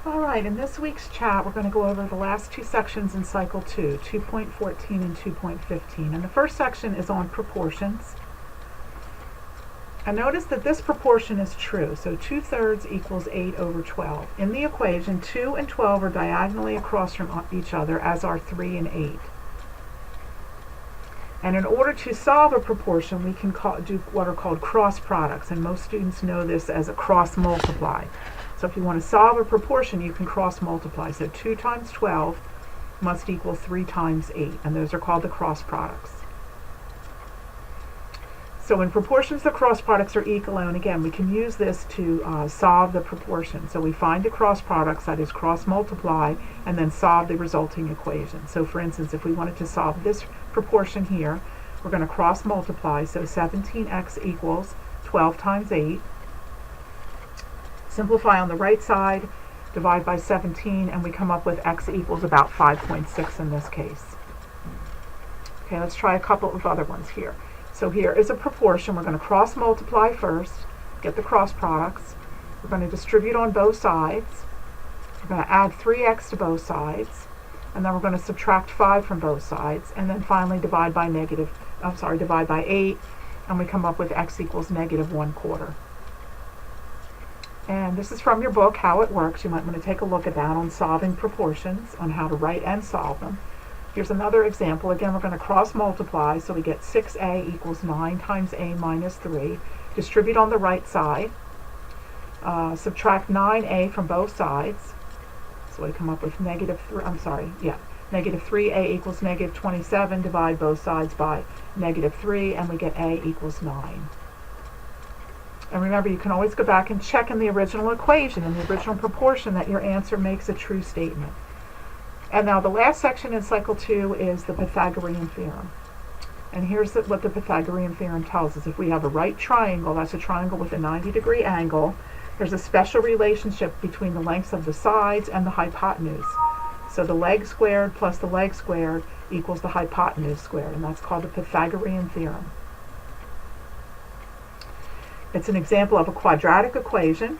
Alright, in this week's chat we're going to go over the last two sections in Cycle 2, 2.14 and 2.15. And the first section is on proportions. And notice that this proportion is true, so 2/3 equals 8 over 12. In the equation, 2 and 12 are diagonally across from each other, as are 3 and 8. And in order to solve a proportion, we can do what are called cross products, and most students know this as a cross multiply. So if you want to solve a proportion, you can cross multiply. So 2 times 12 must equal 3 times 8, and those are called the cross products. So in proportions, the cross products are equal, and again, we can use this to solve the proportion. So we find the cross products, that is cross multiply, and then solve the resulting equation. So for instance, if we wanted to solve this proportion here, we're going to cross multiply. So 17x equals 12 times 8. Simplify on the right side, divide by 17, and we come up with x equals about 5.6 in this case. Okay, let's try a couple of other ones here. So here is a proportion. We're going to cross multiply first, get the cross products. We're going to distribute on both sides. We're going to add 3x to both sides, and then we're going to subtract 5 from both sides, and then finally divide by 8, and we come up with x equals -1/4. And this is from your book, How It Works. You might want to take a look at that on solving proportions, on how to write and solve them. Here's another example. Again, we're going to cross multiply, so we get 6a equals 9 times a minus 3. Distribute on the right side. Subtract 9a from both sides. So we come up with negative 3a equals -27. Divide both sides by -3, and we get a equals 9. And remember, you can always go back and check in the original equation, in the original proportion, that your answer makes a true statement. And now the last section in Cycle 2 is the Pythagorean Theorem. And here's what the Pythagorean Theorem tells us. If we have a right triangle, that's a triangle with a 90-degree angle, there's a special relationship between the lengths of the sides and the hypotenuse. So the leg squared plus the leg squared equals the hypotenuse squared, and that's called the Pythagorean Theorem. It's an example of a quadratic equation,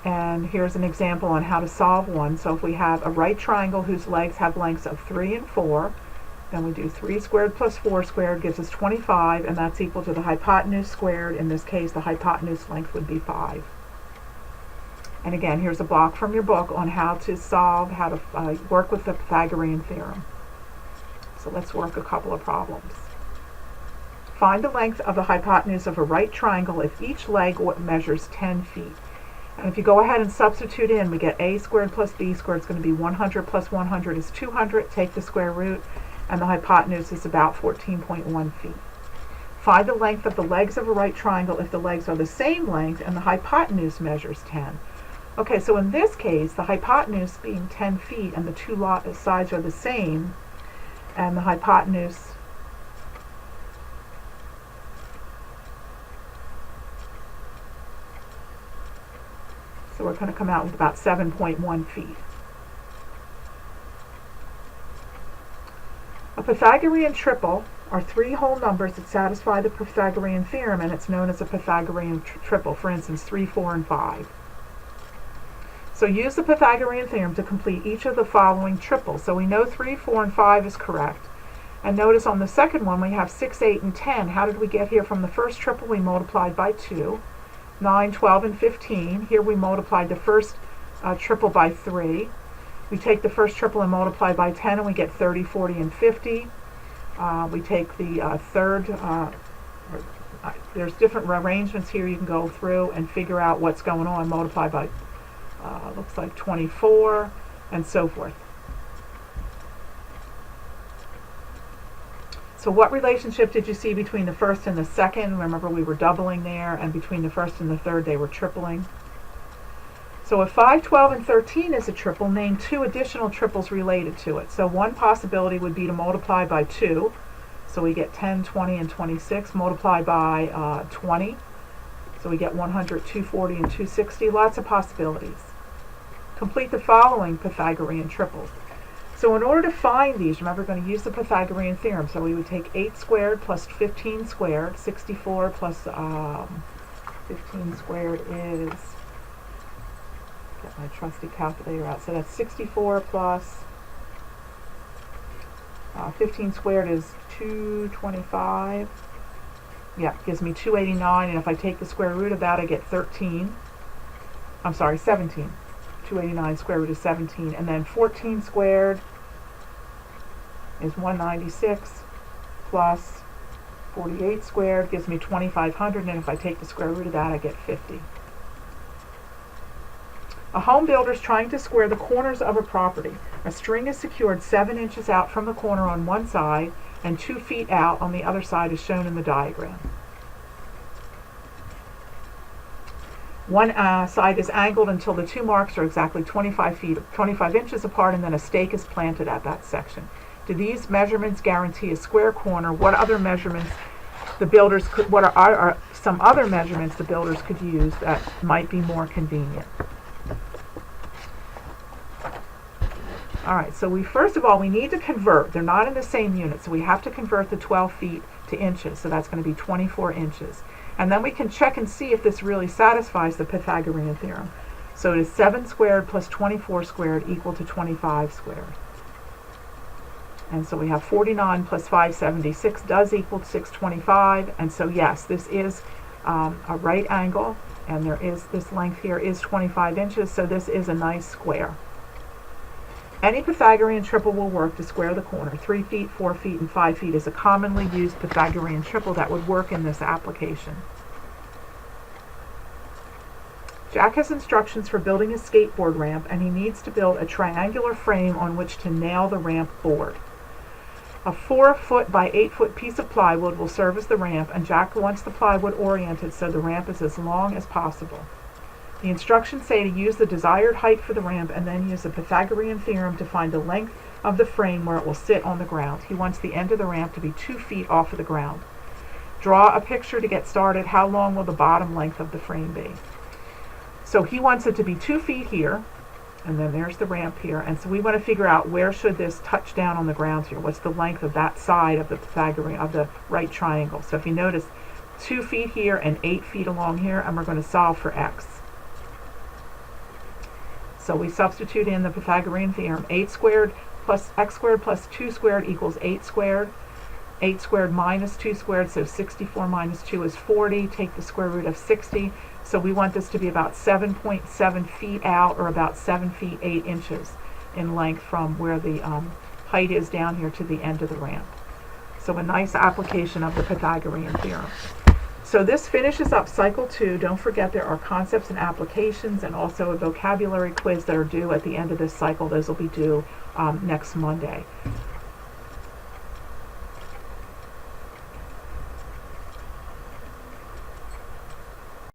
and here's an example on how to solve one. So if we have a right triangle whose legs have lengths of 3 and 4, then we do 3 squared plus 4 squared gives us 25, and that's equal to the hypotenuse squared. In this case, the hypotenuse length would be 5. And again, here's a block from your book on how to solve, how to work with the Pythagorean Theorem. So let's work a couple of problems. Find the length of the hypotenuse of a right triangle if each leg measures 10 feet. And if you go ahead and substitute in, we get a squared plus b squared is going to be 100 plus 100 is 200. Take the square root, and the hypotenuse is about 14.1 feet. Find the length of the legs of a right triangle if the legs are the same length and the hypotenuse measures 10. Okay, so in this case, the hypotenuse being 10 feet and the two sides are the same, and the hypotenuse so we're going to come out with about 7.1 feet. A Pythagorean triple are 3 whole numbers that satisfy the Pythagorean theorem, and it's known as a Pythagorean triple. For instance, 3, 4, and 5. So use the Pythagorean theorem to complete each of the following triples. So we know 3, 4, and 5 is correct. And notice on the second one we have 6, 8, and 10. How did we get here? From the first triple we multiplied by 2. 9, 12, and 15. Here we multiplied the first triple by 3. We take the first triple and multiply by 10, and we get 30, 40, and 50. We take the third, there's different arrangements here you can go through and figure out what's going on. Multiply by, looks like 24, and so forth. So what relationship did you see between the first and the second? Remember, we were doubling there, and between the first and the third they were tripling. So if 5, 12, and 13 is a triple, name 2 additional triples related to it. So one possibility would be to multiply by 2. So we get 10, 20, and 26. Multiply by 20. So we get 100, 240, and 260. Lots of possibilities. Complete the following Pythagorean triples. So in order to find these, remember, we're going to use the Pythagorean theorem. So we would take 8 squared plus 15 squared. 64 plus 15 squared is get my trusty calculator out. So that's 64 plus 15 squared is 225. Yeah, gives me 289, and if I take the square root of that, I get 13. I'm sorry, 17. 289 square root is 17, and then 14 squared is 196 plus 48 squared gives me 2500, and if I take the square root of that, I get 50. A home builder is trying to square the corners of a property. A string is secured 7 inches out from the corner on one side and 2 feet out on the other side as shown in the diagram. One side is angled until the two marks are exactly 25 inches apart, and then a stake is planted at that section. Do these measurements guarantee a square corner? What other measurements the builders could, what are some other measurements the builders could use that might be more convenient? All right, so first of all, we need to convert. They're not in the same unit, so we have to convert the 12 feet to inches, so that's going to be 24 inches. And then we can check and see if this really satisfies the Pythagorean theorem. So it is 7 squared plus 24 squared equal to 25 squared. And so we have 49 plus 576 does equal 625, and so yes, this is a right angle, and there is this length here is 25 inches, so this is a nice square. Any Pythagorean triple will work to square the corner. 3 feet, 4 feet, and 5 feet is a commonly used Pythagorean triple that would work in this application. Jack has instructions for building a skateboard ramp, and he needs to build a triangular frame on which to nail the ramp board. A 4-foot by 8-foot piece of plywood will serve as the ramp, and Jack wants the plywood oriented so the ramp is as long as possible. The instructions say to use the desired height for the ramp and then use the Pythagorean theorem to find the length of the frame where it will sit on the ground. He wants the end of the ramp to be 2 feet off of the ground. Draw a picture to get started. How long will the bottom length of the frame be? So he wants it to be 2 feet here, and then there's the ramp here, and so we want to figure out where should this touch down on the ground here. What's the length of that side of the Pythagorean, of the right triangle? So if you notice, 2 feet here and 8 feet along here, and we're going to solve for x. So we substitute in the Pythagorean theorem. 8 squared plus x squared plus 2 squared equals 8 squared. 8 squared minus 2 squared, so 64 minus 2 is 40. Take the square root of 60. So we want this to be about 7.7 feet out, or about 7 feet 8 inches in length from where the height is down here to the end of the ramp. So a nice application of the Pythagorean theorem. So this finishes up cycle 2. Don't forget there are concepts and applications, and also a vocabulary quiz that are due at the end of this cycle. Those will be due next Monday.